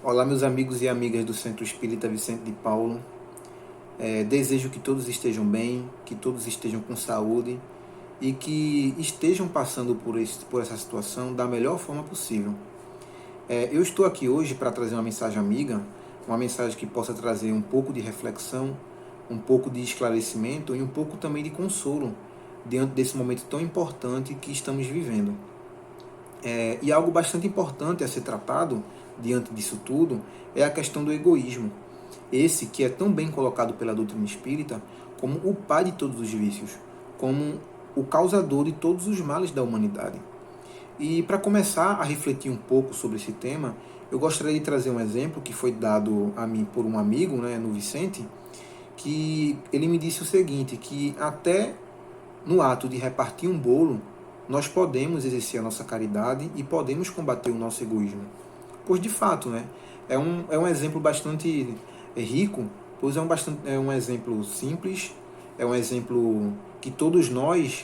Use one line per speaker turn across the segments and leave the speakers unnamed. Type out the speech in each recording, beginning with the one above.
Olá, meus amigos e amigas do Centro Espírita Vicente de Paulo. Desejo que todos estejam bem, que todos estejam com saúde e que estejam passando por essa situação da melhor forma possível. Eu estou aqui hoje para trazer uma mensagem amiga, uma mensagem que possa trazer um pouco de reflexão, um pouco de esclarecimento e um pouco também de consolo diante desse momento tão importante que estamos vivendo. E algo bastante importante a ser tratado diante disso tudo é a questão do egoísmo. Esse que é tão bem colocado pela doutrina espírita como o pai de todos os vícios, como o causador de todos os males da humanidade. E para começar a refletir um pouco sobre esse tema, eu gostaria de trazer um exemplo que foi dado a mim por um amigo, no Vicente, que ele me disse o seguinte, que até no ato de repartir um bolo, nós podemos exercer a nossa caridade e podemos combater o nosso egoísmo. Pois, de fato, é um exemplo bastante rico, pois é um exemplo simples, é um exemplo que todos nós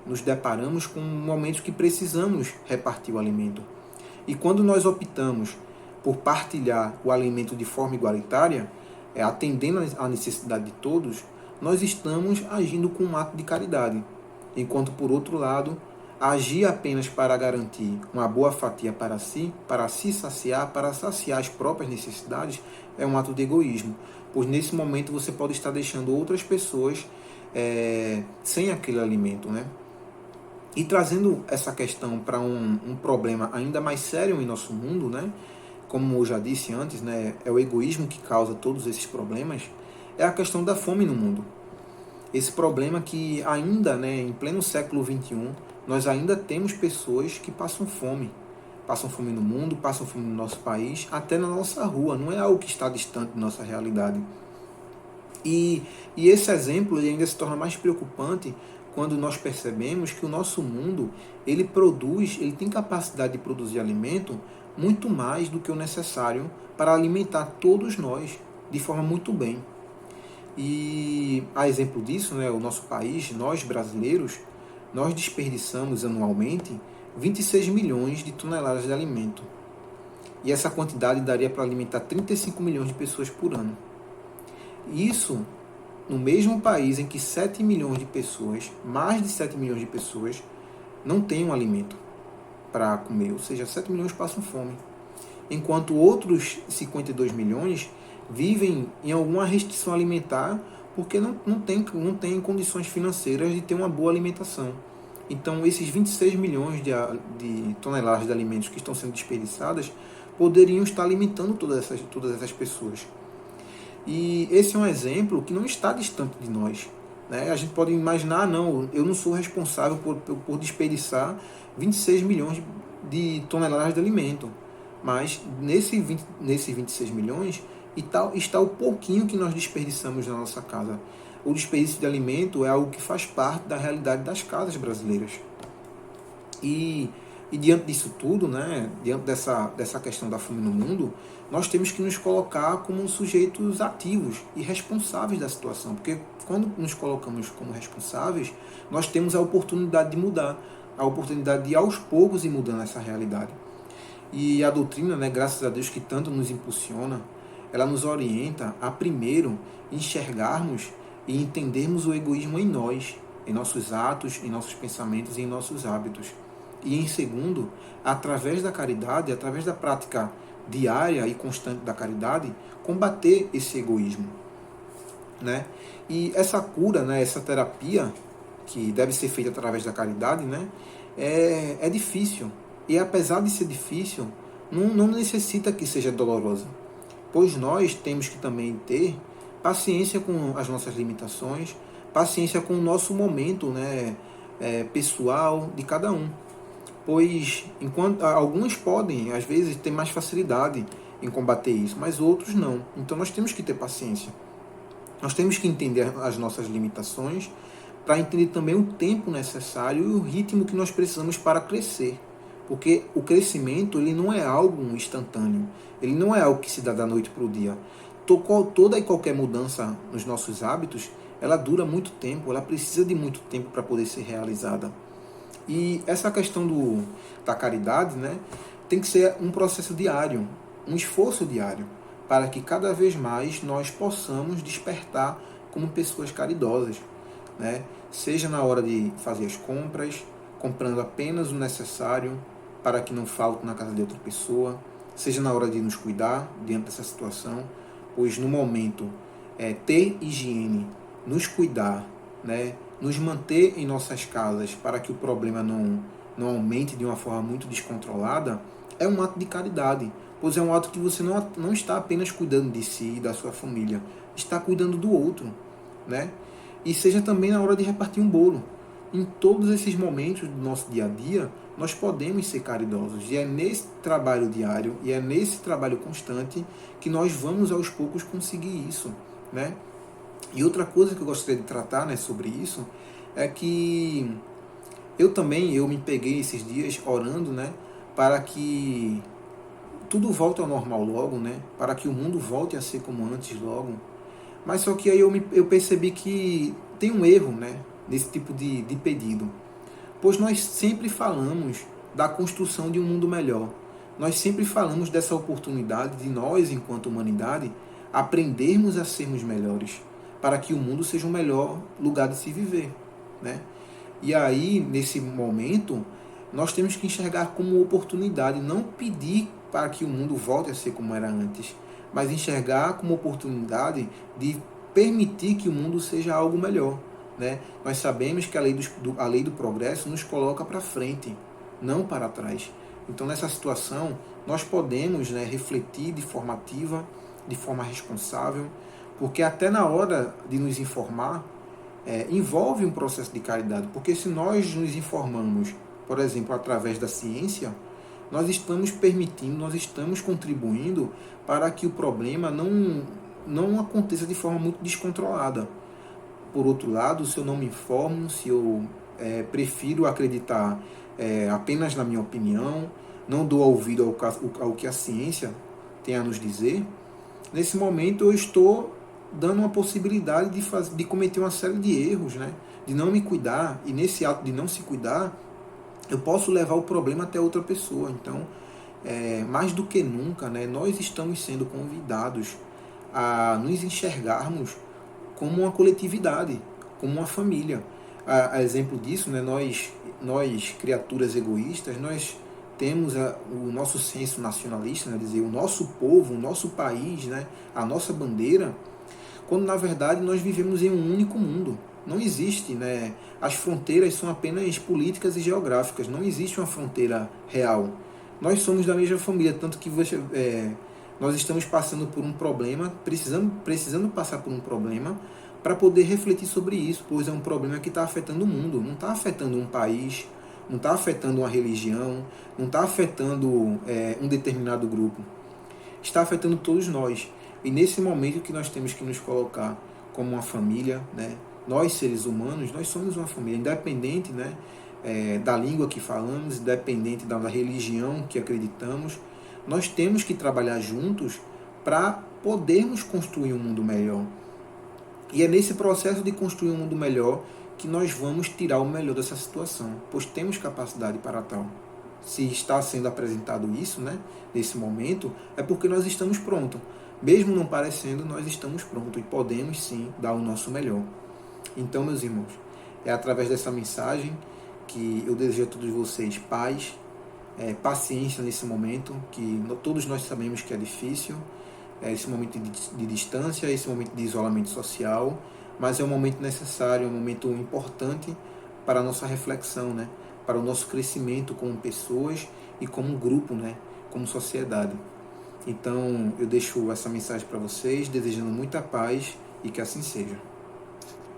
nos deparamos com momentos que precisamos repartir o alimento. E quando nós optamos por partilhar o alimento de forma igualitária, atendendo à necessidade de todos, nós estamos agindo com um ato de caridade. Enquanto, por outro lado, agir apenas para garantir uma boa fatia para se saciar, para saciar as próprias necessidades, é um ato de egoísmo, pois nesse momento você pode estar deixando outras pessoas sem aquele alimento, E trazendo essa questão para um problema ainda mais sério em nosso mundo, como eu já disse antes, é o egoísmo que causa todos esses problemas, é a questão da fome no mundo. Esse problema que ainda, em pleno século XXI, nós ainda temos pessoas que passam fome. Passam fome no mundo, passam fome no nosso país, até na nossa rua. Não é algo que está distante da nossa realidade. E esse exemplo ele ainda se torna mais preocupante quando nós percebemos que o nosso mundo, ele tem capacidade de produzir alimento muito mais do que o necessário para alimentar todos nós de forma muito bem. E a exemplo disso, o nosso país, nós brasileiros, nós desperdiçamos anualmente 26 milhões de toneladas de alimento. E essa quantidade daria para alimentar 35 milhões de pessoas por ano. Isso no mesmo país em que 7 milhões de pessoas, mais de 7 milhões de pessoas, não têm um alimento para comer, ou seja, 7 milhões passam fome. Enquanto outros 52 milhões vivem em alguma restrição alimentar porque não tem condições financeiras de ter uma boa alimentação. Então, esses 26 milhões de toneladas de alimentos que estão sendo desperdiçadas poderiam estar alimentando todas essas pessoas. E esse é um exemplo que não está distante de nós. A gente pode imaginar, eu não sou responsável por desperdiçar 26 milhões de toneladas de alimento. Mas nesses 26 milhões está o pouquinho que nós desperdiçamos na nossa casa. O desperdício de alimento é algo que faz parte da realidade das casas brasileiras. E diante disso tudo, diante dessa questão da fome no mundo, nós temos que nos colocar como sujeitos ativos e responsáveis da situação. Porque quando nos colocamos como responsáveis, nós temos a oportunidade de mudar, a oportunidade de aos poucos ir mudando essa realidade. E a doutrina, graças a Deus que tanto nos impulsiona, ela nos orienta a primeiro enxergarmos e entendermos o egoísmo em nós, em nossos atos, em nossos pensamentos e em nossos hábitos. E em segundo, através da caridade, através da prática diária e constante da caridade, combater esse egoísmo. E essa cura, essa terapia, que deve ser feita através da caridade, é difícil. E apesar de ser difícil, não necessita que seja dolorosa. Pois nós temos que também ter paciência com as nossas limitações, paciência com o nosso momento pessoal de cada um. Pois enquanto alguns podem, às vezes, ter mais facilidade em combater isso, mas outros não. Então nós temos que ter paciência. Nós temos que entender as nossas limitações para entender também o tempo necessário e o ritmo que nós precisamos para crescer. Porque o crescimento ele não é algo instantâneo, ele não é algo que se dá da noite para o dia. Toda e qualquer mudança nos nossos hábitos, ela dura muito tempo, ela precisa de muito tempo para poder ser realizada. E essa questão da caridade tem que ser um processo diário. um esforço diário para que cada vez mais nós possamos despertar como pessoas caridosas, né? Seja na hora de fazer as compras, comprando apenas o necessário para que não falte na casa de outra pessoa, seja na hora de nos cuidar diante dessa situação, pois no momento ter higiene, nos cuidar, né, nos manter em nossas casas para que o problema não aumente de uma forma muito descontrolada, é um ato de caridade, pois é um ato que você não está apenas cuidando de si e da sua família, está cuidando do outro, né? E seja também na hora de repartir um bolo. Em todos esses momentos do nosso dia a dia, nós podemos ser caridosos. E é nesse trabalho diário, e é nesse trabalho constante, que nós vamos aos poucos conseguir isso, né? E outra coisa que eu gostaria de tratar, né, sobre isso, é que eu me peguei esses dias orando, né, para que tudo volte ao normal logo, né, para que o mundo volte a ser como antes logo. Mas só que aí eu percebi que tem um erro, né, nesse tipo de pedido. Pois nós sempre falamos da construção de um mundo melhor. Nós sempre falamos dessa oportunidade de nós, enquanto humanidade, aprendermos a sermos melhores, para que o mundo seja um melhor lugar de se viver, né? E aí, nesse momento, nós temos que enxergar como oportunidade, não pedir para que o mundo volte a ser como era antes, mas enxergar como oportunidade de permitir que o mundo seja algo melhor, né? Nós sabemos que a lei do progresso nos coloca para frente, não para trás. Então, nessa situação, nós podemos, né, refletir de forma ativa, de forma responsável, porque até na hora de nos informar, envolve um processo de caridade, porque se nós nos informamos, por exemplo, através da ciência, nós estamos permitindo, nós estamos contribuindo para que o problema não aconteça de forma muito descontrolada. Por outro lado, se eu não me informo, se eu prefiro acreditar apenas na minha opinião, não dou ouvido ao que a ciência tem a nos dizer, nesse momento eu estou dando uma possibilidade de cometer uma série de erros, né? De não me cuidar, e nesse ato de não se cuidar, eu posso levar o problema até outra pessoa. Então, mais do que nunca, né, nós estamos sendo convidados a nos enxergarmos como uma coletividade, como uma família. A exemplo disso, né, nós criaturas egoístas, nós temos o nosso senso nacionalista, né, dizer, o nosso povo, o nosso país, né, a nossa bandeira, quando na verdade nós vivemos em um único mundo. Não existe, né? As fronteiras são apenas políticas e geográficas, não existe uma fronteira real. Nós somos da mesma família, tanto que nós estamos passando por um problema, precisando passar por um problema para poder refletir sobre isso, pois é um problema que está afetando o mundo, não está afetando um país, não está afetando uma religião, não está afetando um determinado grupo, está afetando todos nós. E nesse momento que nós temos que nos colocar como uma família, né? Nós, seres humanos, nós somos uma família, independente, né, da língua que falamos, independente da religião que acreditamos, nós temos que trabalhar juntos para podermos construir um mundo melhor. E é nesse processo de construir um mundo melhor que nós vamos tirar o melhor dessa situação, pois temos capacidade para tal. Se está sendo apresentado isso, né, nesse momento, é porque nós estamos prontos. Mesmo não parecendo, nós estamos prontos e podemos sim dar o nosso melhor. Então, meus irmãos, é através dessa mensagem que eu desejo a todos vocês paz, paciência nesse momento, que todos nós sabemos que é difícil, esse momento de distância, esse momento de isolamento social, mas é um momento necessário, é um momento importante para a nossa reflexão, né? Para o nosso crescimento como pessoas e como grupo, né? Como sociedade. Então, eu deixo essa mensagem para vocês, desejando muita paz e que assim seja.